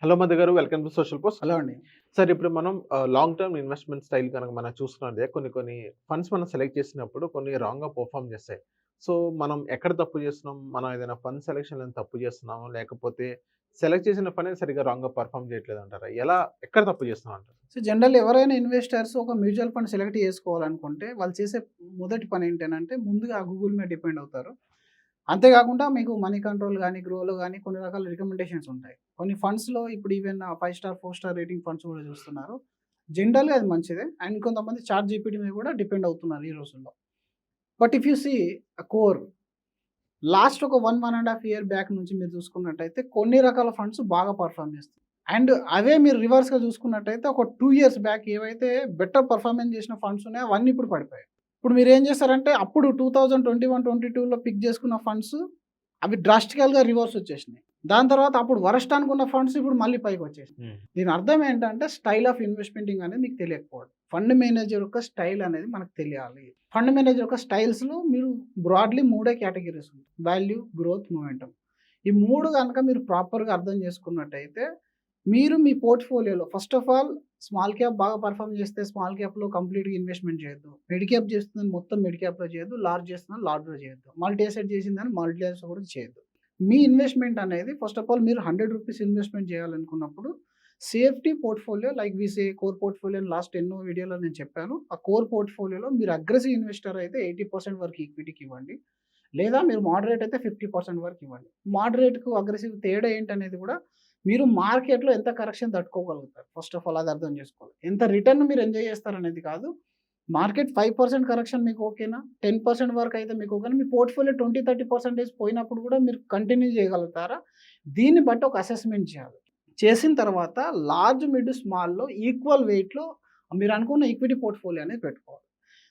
Hello Madhu గారు, welcome to social post. Hello అండి. Sir, ఇప్పుడు మనం లాంగ్ టర్మ్ ఇన్వెస్ట్మెంట్ స్టైల్ కనుక మనం చూసుకున్నదే కొన్ని ఫండ్స్ మనం సెలెక్ట్ చేసినప్పుడు కొన్ని రాంగ్‌గా పెర్ఫార్మ్ చేస్తాయి. సో, మనం ఎక్కడ తప్పు చేస్తున్నాం? మనం ఏదైనా ఫండ్ సెలక్షన్‌లో తప్పు చేస్తున్నామా? లేకపోతే సెలెక్ట్ చేసిన ఫండే సరిగ్గా రాంగ్‌గా పెర్ఫార్మ్ చేయట్లేదంటారా? ఎక్కడ తప్పు చేస్తున్నాం అంటారు? సో, జనరల్లీ ఎవరైనా ఇన్వెస్టర్స్ ఒక మ్యూచువల్ ఫండ్ సెలెక్ట్ చేసుకోవాలనుకుంటే వాళ్ళు చేసే మొదటి పని ఏంటనంటే ముందుగా గూగుల్ మీద డిపెండ్ అవుతారు. అంతేకాకుండా మీకు మనీ కంట్రోల్ గానీ, గ్రోలో గానీ కొన్ని రకాల రికమెండేషన్స్ ఉంటాయి. కొన్ని ఫండ్స్‌లో ఇప్పుడు even 5 star, 4 star rating funds కూడా చూస్తున్నారు. జనరల్‌గా అది మంచిదే. అండ్ కొంతమంది చాట్ జీపీటీ మీద కూడా డిపెండ్ అవుతున్నారు ఈ రోజుల్లో. But if you see core last ఒక 1.5 ఇయర్ బ్యాక్ నుంచి మీరు చూసుకున్నట్టయితే కొన్ని రకాల ఫండ్స్ బాగా పర్ఫార్మ్ చేస్తాయి. అండ్ అవే మీరు రివర్స్‌గా చూసుకున్నట్టయితే ఒక 2 ఇయర్స్ బ్యాక్ ఏవైతే బెటర్ పర్ఫార్మెన్స్ చేసిన ఫండ్స్ ఉన్నాయో అవన్నీ ఇప్పుడు పడిపోయాయి. ఇప్పుడు మీరేం చేస్తారంటే అప్పుడు 2021, 22లో పిక్ చేసుకున్న ఫండ్స్ అవి డ్రాస్టికల్‌గా రివర్స్ వచ్చేసినాయి. దాని తర్వాత అప్పుడు వరస్ట్ అనుకున్న ఫండ్స్ ఇప్పుడు మళ్ళీ పైకొచ్చేసినాయి. దీని అర్థం ఏంటంటే స్టైల్ ఆఫ్ ఇన్వెస్ట్మెంటింగ్ అనేది మీకు తెలియకపోవడం. ఫండ్ మేనేజర్ యొక్క స్టైల్ అనేది మనకు తెలియాలి. ఫండ్ మేనేజర్ యొక్క స్టైల్స్‌లో మీరు బ్రాడ్‌లీ 3 కేటగిరీస్ ఉంటాయి. Value, growth, momentum. ఈ 3 గనుక మీరు ప్రాపర్‌గా అర్థం చేసుకున్నట్టయితే మీరు మీ పోర్ట్‌ఫోలియోలో first of all small cap బాగా పర్ఫార్మ్ చేస్తే స్మాల్ క్యాప్‌లో కంప్లీట్‌గా ఇన్వెస్ట్‌మెంట్ చేయొద్దు. మిడ్ క్యాప్ చేస్తుందని మొత్తం మిడ్ క్యాప్‌లో చేయొద్దు. లార్జ్ చేస్తుందని లార్జ్‌లో చేయొద్దు. మల్టీ అసెట్ చేసిందని మల్టీ అసెట్‌లో కూడా చేయొద్దు. మీ ఇన్వెస్ట్‌మెంట్ అనేది ఫస్ట్ ఆఫ్ ఆల్ మీరు ₹100 ఇన్వెస్ట్‌మెంట్ చేయాలనుకున్నప్పుడు safety portfolio like we say core portfolio అని లాస్ట్ ఎన్నో వీడియోలో నేను చెప్పాను. ఆ కోర్ పోర్ట్‌ఫోలియోలో మీరు అగ్రెసివ్ ఇన్వెస్టర్ అయితే 80% వరకు ఈక్విటీకి ఇవ్వండి. లేదా మీరు మోడరేట్ అయితే 50% వరకు ఇవ్వండి. మోడరేట్‌కు అగ్రెసివ్ తేడా ఏంటనేది కూడా మీరు మార్కెట్‌లో ఎంత కరెక్షన్ తట్టుకోగలుగుతారు. ఫస్ట్ ఆఫ్ ఆల్ అది అర్థం చేసుకోవాలి. ఎంత రిటర్న్ మీరు ఎంజాయ్ చేస్తారనేది కాదు. మార్కెట్ 5% కరెక్షన్ మీకు ఓకేనా? 10% వరకు అయితే మీకు ఓకేనా? మీ పోర్ట్‌ఫోలియో 20, 30% పోయినప్పుడు కూడా మీరు కంటిన్యూ చేయగలుగుతారా? దీన్ని బట్టి ఒక అసెస్‌మెంట్ చేయాలి. చేసిన తర్వాత లార్జ్, మిడ్, స్మాల్‌లో ఈక్వల్ వెయిట్‌లో మీరు అనుకున్న ఈక్విటీ పోర్ట్‌ఫోలియో అనేది పెట్టుకోవాలి.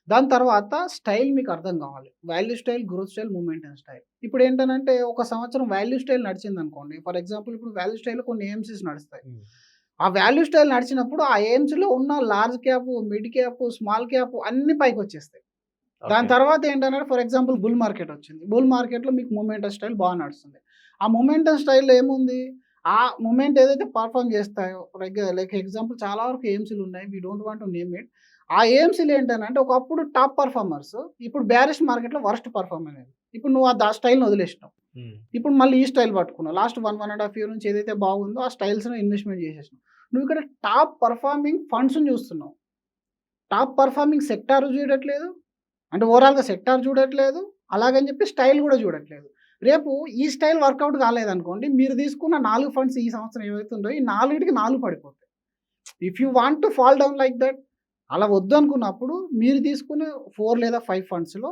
దాని తర్వాత స్టైల్ మీకు అర్థం కావాలి. Value style, growth style, momentum style. ఇప్పుడేంటనంటే ఒక సంవత్సరం వాల్యూ స్టైల్ నడిచిందనుకోండి. ఫర్ ఎగ్జాంపుల్ ఇప్పుడు వాల్యూ స్టైల్‌లో కొన్ని ఏఎంసీస్ నడుస్తాయి. ఆ వాల్యూ స్టైల్ నడిచినప్పుడు ఆ ఏఎంసీలో ఉన్న large cap, mid cap, small cap అన్నీ పైకొచ్చేస్తాయి. దాని తర్వాత ఏంటంటే ఫర్ ఎగ్జాంపుల్ బుల్ మార్కెట్ వచ్చింది. బుల్ మార్కెట్‌లో మీకు మొమెంటమ్ స్టైల్ బాగా నడుస్తుంది. ఆ మొమెంటమ్ స్టైల్‌లో ఏముంది? ఆ మొమెంట్ ఏదైతే పర్ఫార్మ్ చేస్తాయో లైక్ ఎగ్జాంపుల్ చాలా వరకు ఏఎంసీలు ఉన్నాయి. We don't want to name it. ఆ ఏఎంసీలు ఏంటనంటే ఒకప్పుడు టాప్ పర్ఫార్మర్స్ ఇప్పుడు బేరిష్ మార్కెట్‌లో వరస్ట్ పర్ఫార్మ్ అనేది. ఇప్పుడు నువ్వు ఆ స్టైల్‌ని వదిలేసినావు. ఇప్పుడు మళ్ళీ ఈ స్టైల్ పట్టుకున్నావు. లాస్ట్ 1.5 ఇయర్ నుంచి ఏదైతే బాగుందో ఆ స్టైల్స్‌లో ఇన్వెస్ట్‌మెంట్ చేసేసినావు. నువ్వు ఇక్కడ టాప్ పర్ఫార్మింగ్ ఫండ్స్‌ని చూస్తున్నావు. టాప్ పర్ఫార్మింగ్ సెక్టార్ చూడట్లేదు. అంటే ఓవరాల్‌గా సెక్టార్ చూడట్లేదు. అలాగని చెప్పి స్టైల్ కూడా చూడట్లేదు. రేపు ఈ స్టైల్ వర్కౌట్ కాలేదనుకోండి, మీరు తీసుకున్న 4 ఫండ్స్ ఈ సంవత్సరం ఏవైతే ఉన్నాయో ఈ 4కి 4 పడిపోతాయి. If you want to fall down like that అలా వద్దనుకున్నప్పుడు మీరు తీసుకునే 4 లేదా 5 ఫండ్స్‌లో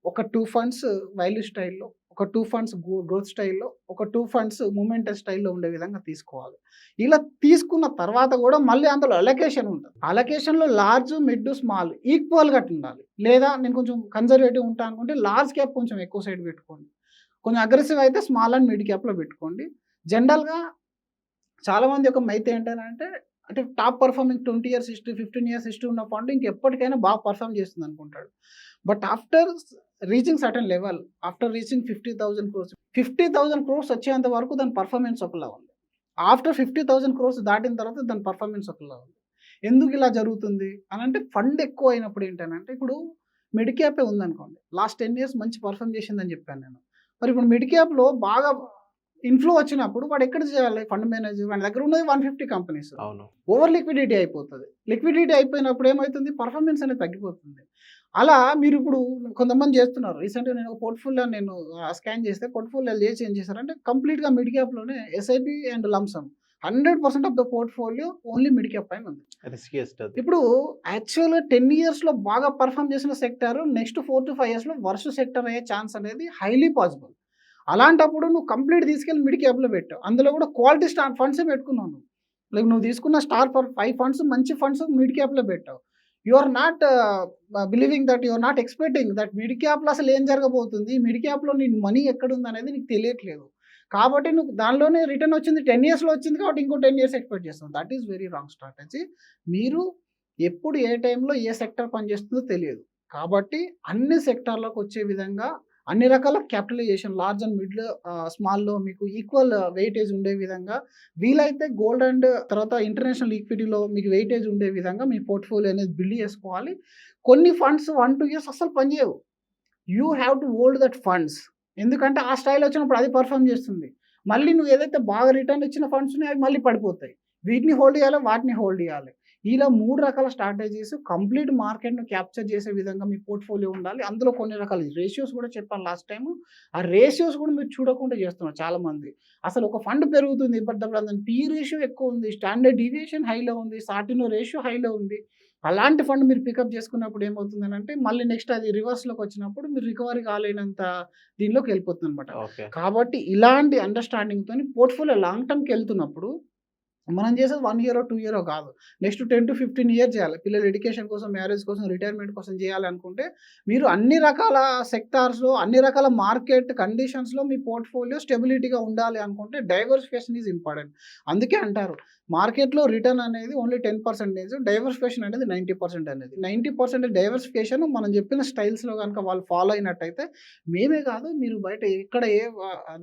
ఒక 2 ఫండ్స్ వాల్యూ స్టైల్‌లో, ఒక 2 ఫండ్స్ గ్రోత్ స్టైల్‌లో, ఒక 2 ఫండ్స్ మొమెంటమ్ స్టైల్‌లో ఉండే విధంగా తీసుకోవాలి. ఇలా తీసుకున్న తర్వాత కూడా మళ్ళీ అందులో అలొకేషన్ ఉంటది. అలొకేషన్‌లో లార్జ్, మిడ్, స్మాల్ ఈక్వల్‌గా ఉండాలి. లేదా నేను కొంచెం కన్జర్వేటివ్ ఉంటా అనుకుంటే లార్జ్ క్యాప్ కొంచెం ఎక్కువ సైడ్ పెట్టుకోండి. కొంచెం అగ్రెసివ్ అయితే స్మాల్ అండ్ మిడ్ క్యాప్‌లో పెట్టుకోండి. జనరల్‌గా చాలామంది యొక్క మైత్ ఏంటనంటే అంటే top performing 20 years history, 15 years history ఉన్న ఫండ్ ఇంకెప్పటికైనా బాగా పర్ఫార్మ్ చేస్తుందనుకుంటాడు. But after reaching certain level, after reaching 50,000 crores, 50,000 crores వచ్చేంత వరకు దాని పర్ఫార్మెన్స్ ఒకలా ఉంది. ఆఫ్టర్ 50,000 క్రోర్స్ దాటిన తర్వాత దాని పర్ఫార్మెన్స్ ఒకలా ఉంది. ఎందుకు ఇలా జరుగుతుంది అనంటే ఫండ్ ఎక్కువ అయినప్పుడు ఏంటనంటే ఇప్పుడు మిడ్ క్యాపే ఉందనుకోండి. లాస్ట్ 10 ఇయర్స్ మంచి పర్ఫార్మ్ చేసిందని చెప్పాను నేను. మరి ఇప్పుడు మిడ్ క్యాప్‌లో బాగా ఇన్‌ఫ్లో వచ్చినప్పుడు వాడు ఎక్కడ చేయాలి ఫండ్ మేనేజర్? వాడి దగ్గర ఉన్నది 150 కంపెనీస్. అవును. ఓవర్ లిక్విడిటీ అయిపోతది. లిక్విడిటీ అయిపోయినప్పుడు ఏమైతుంది? పర్ఫార్మెన్స్ అనేది తగ్గిపోతుంది. అలా మీరిప్పుడు కొంతమంది చేస్తున్నారు. రీసెంట్‌గా నేను ఒక పోర్ట్‌ఫోలియో స్కాన్ చేస్తే పోర్ట్‌ఫోలియోలు చేసి ఏం చేశారంటే కంప్లీట్‌గా మిడ్ క్యాప్‌లోనే SIP and lump sum 100% of the portfolio only mid cap పైన ఉంది. రిస్కియస్ట్ అది. ఇప్పుడు యాక్చువల్‌గా 10 ఇయర్స్‌లో బాగా పర్ఫార్మ్ చేసిన సెక్టార్ నెక్స్ట్ 4-5 ఇయర్స్‌లో వర్స్ట్ సెక్టార్ అయ్యే ఛాన్స్ అనేది హైలీ పాసిబుల్. అలాంటప్పుడు నువ్వు కంప్లీట్ తీసుకెళ్ళి మిడ్ క్యాప్‌లో పెట్టావు. అందులో కూడా క్వాలిటీ ఫండ్సే పెట్టుకున్నావు నువ్వు. లైక్ నువ్వు తీసుకున్న స్టార్ ఫర్ 5 ఫండ్స్ మంచి ఫండ్స్ మిడ్ క్యాప్‌లో పెట్టావు. You are not believing that you are not expecting that mid క్యాప్‌లో అసలు ఏం జరగబోతుంది? మిడ్ క్యాప్‌లో నీ మనీ ఎక్కడుందనేది నీకు తెలియట్లేదు. కాబట్టి నువ్వు దానిలోనే రిటర్న్ వచ్చింది 10 ఇయర్స్‌లో వచ్చింది కాబట్టి ఇంకో 10 ఇయర్స్ ఎక్స్‌పెక్ట్ చేస్తావు. That is very wrong strategy. మీరు ఎప్పుడు ఏ టైంలో ఏ సెక్టార్ పనిచేస్తుందో తెలియదు. కాబట్టి అన్ని సెక్టార్‌లోకి వచ్చే విధంగా అన్ని రకాల క్యాపిటలైజేషన్ లార్జ్ అండ్ మిడ్, స్మాల్‌లో మీకు ఈక్వల్ వెయిటేజ్ ఉండే విధంగా వీలైతే గోల్డ్ అండ్ తర్వాత ఇంటర్నేషనల్ ఈక్విటీలో మీకు వెయిటేజ్ ఉండే విధంగా మీ పోర్ట్‌ఫోలియో అనేది బిల్డ్ చేసుకోవాలి. కొన్ని ఫండ్స్ 1, 2 ఇయర్స్ అస్సలు పనిచేయవు. You have to hold that funds. ఎందుకంటే ఆ స్టైల్ వచ్చినప్పుడు అది పెర్ఫార్మ్ చేస్తుంది. మళ్ళీ నువ్వు ఏదైతే బాగా రిటర్న్ ఇచ్చిన ఫండ్స్ ఉన్నాయో అవి మళ్ళీ పడిపోతాయి. వీటిని హోల్డ్ చేయాలి, వాటిని హోల్డ్ చేయాలి. ఇలా 3 రకాల స్ట్రాటజీస్ కంప్లీట్ మార్కెట్‌ను క్యాప్చర్ చేసే విధంగా మీ పోర్ట్‌ఫోలియో ఉండాలి. అందులో కొన్ని రకాల రేషియోస్ కూడా చెప్పాను లాస్ట్ టైము. ఆ రేషియోస్ కూడా మీరు చూడకుండా చేస్తున్నారు చాలామంది. అసలు ఒక ఫండ్ పెరుగుతుంది బట్ దాని పీ రేషియో ఎక్కువ ఉంది. స్టాండర్డ్ డీవియేషన్ హైలో ఉంది. సాటినో రేషియో హైలో ఉంది. అలాంటి ఫండ్ మీరు పికప్ చేసుకున్నప్పుడు ఏమవుతుందనంటే మళ్ళీ నెక్స్ట్ అది రివర్స్‌లోకి వచ్చినప్పుడు మీరు రికవరీ కాలేనంత దీనిలోకి వెళ్ళిపోతుందనమాట. ఓకే. కాబట్టి ఇలాంటి అండర్‌స్టాండింగ్‌తోని పోర్ట్‌ఫోలియో లాంగ్ టర్మ్‌కెళ్తున్నప్పుడు మనం చేసేది 1 ఇయరో, 2 ఇయరో కాదు. నెక్స్ట్ 10-15 ఇయర్స్ చేయాలి. పిల్లల ఎడ్యుకేషన్ కోసం, మ్యారేజ్ కోసం, రిటైర్మెంట్ కోసం చేయాలనుకుంటే మీరు అన్ని రకాల సెక్టార్స్‌లో, అన్ని రకాల మార్కెట్ కండిషన్స్‌లో మీ పోర్ట్‌ఫోలియో స్టెబిలిటీగా ఉండాలి అనుకుంటే డైవర్సిఫికేషన్ ఈజ్ ఇంపార్టెంట్. అందుకే అంటారు మార్కెట్‌లో రిటర్న్ అనేది ఓన్లీ 10%, డైవర్సిఫికేషన్ అనేది 90% అనేది. 90% డైవర్సిఫికేషన్ మనం చెప్పిన స్టైల్స్‌లో గనుక వాళ్ళు ఫాలో అయినట్టయితే మేమే కాదు మీరు బయట ఎక్కడ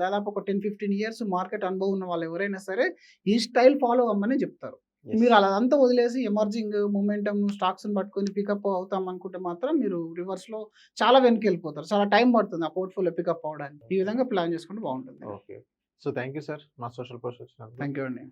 దాదాపు ఒక 10-15 ఇయర్స్ మార్కెట్ అనుభవం ఉన్న వాళ్ళు ఎవరైనా సరే ఈ స్టైల్ ఫాలో అవ్వమనే చెప్తారు. యెస్. మీరు అదంతా వదిలేసి ఎమర్జింగ్ మొమెంటమ్ స్టాక్స్‌ని పట్టుకొని పికప్ అవుతాం అనుకుంటే మాత్రం మీరు రివర్స్‌లో చాలా వెనక్కెళ్ళిపోతారు. చాలా టైం పడుతుంది ఆ పోర్ట్‌ఫోలియో పికప్ అవ్వడానికి. ఈ విధంగా ప్లాన్ చేసుకుంటే బావుంటుంది. Okay. So, thank you sir. మా సోషల్ పోస్ట్ వచ్చినందుకు. థాంక్ యూ అండి.